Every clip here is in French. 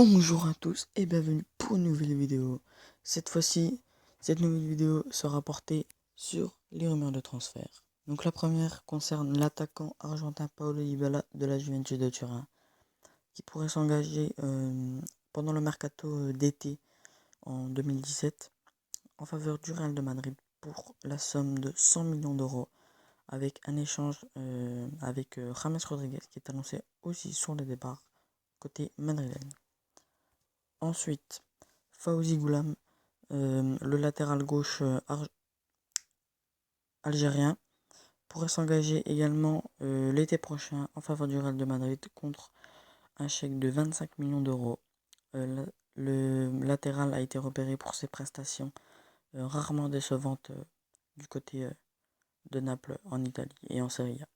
Bonjour à tous et bienvenue pour une nouvelle vidéo. Cette fois-ci, cette nouvelle vidéo sera portée sur les rumeurs de transfert. Donc la première concerne l'attaquant argentin Paulo Dybala de la Juventus de Turin, qui pourrait s'engager pendant le mercato d'été en 2017 en faveur du Real de Madrid pour la somme de 100 millions d'euros, avec un échange avec James Rodriguez qui est annoncé aussi sur le départ côté madrilène. Ensuite, Fawzi Goulam, le latéral gauche algérien, pourrait s'engager également l'été prochain en faveur du Real de Madrid contre un chèque de 25 millions d'euros. Le latéral a été repéré pour ses prestations rarement décevantes du côté de Naples en Italie et en Serie A.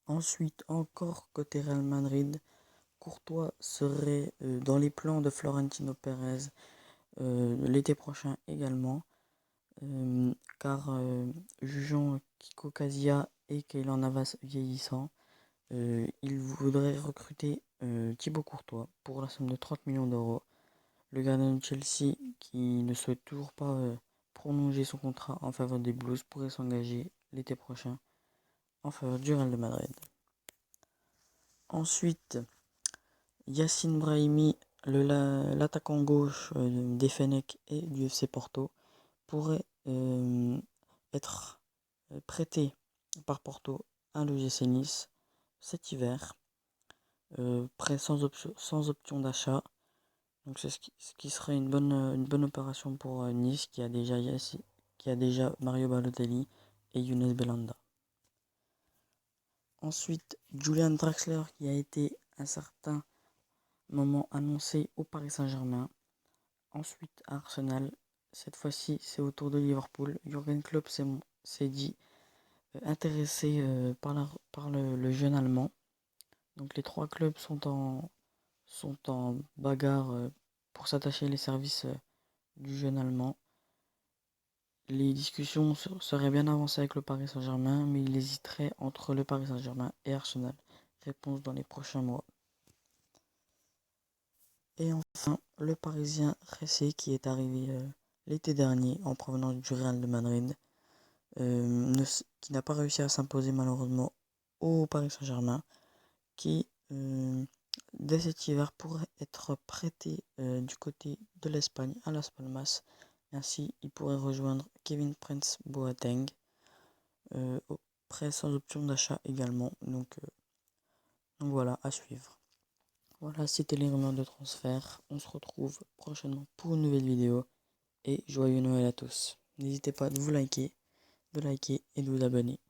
Ensuite, encore côté Real Madrid, Courtois serait dans les plans de Florentino Pérez l'été prochain également, car jugeant Kiko Casilla et Keylor Navas vieillissant, il voudrait recruter Thibaut Courtois pour la somme de 30 millions d'euros. Le gardien de Chelsea, qui ne souhaite toujours pas prolonger son contrat en faveur des Blues, pourrait s'engager l'été prochain en faveur du Real de Madrid. Ensuite, Yacine Brahimi, l'attaquant gauche des Fennecs et du FC Porto, pourrait être prêté par Porto à l'OGC Nice cet hiver, prêt sans option d'achat. Donc c'est ce qui serait une bonne opération pour Nice qui a déjà Mario Balotelli et Younes Belhanda. Ensuite, Julian Draxler, qui a été à un certain moment annoncé au Paris Saint-Germain. Ensuite à Arsenal. Cette fois-ci, c'est au tour de Liverpool. Jürgen Klopp s'est dit intéressé par le jeune allemand. Donc les trois clubs sont en bagarre pour s'attacher les services du jeune allemand. Les discussions seraient bien avancées avec le Paris Saint-Germain, mais il hésiterait entre le Paris Saint-Germain et Arsenal. Réponse dans les prochains mois. Et enfin, le Parisien Ressé, qui est arrivé l'été dernier en provenance du Real de Madrid, qui n'a pas réussi à s'imposer malheureusement au Paris Saint-Germain, qui dès cet hiver pourrait être prêté du côté de l'Espagne à Las Palmas. Ainsi, il pourrait rejoindre Kevin Prince Boateng, prêt sans option d'achat également. Donc voilà, à suivre. Voilà, c'était les rumeurs de transfert. On se retrouve prochainement pour une nouvelle vidéo. Et joyeux Noël à tous. N'hésitez pas de liker et de vous abonner.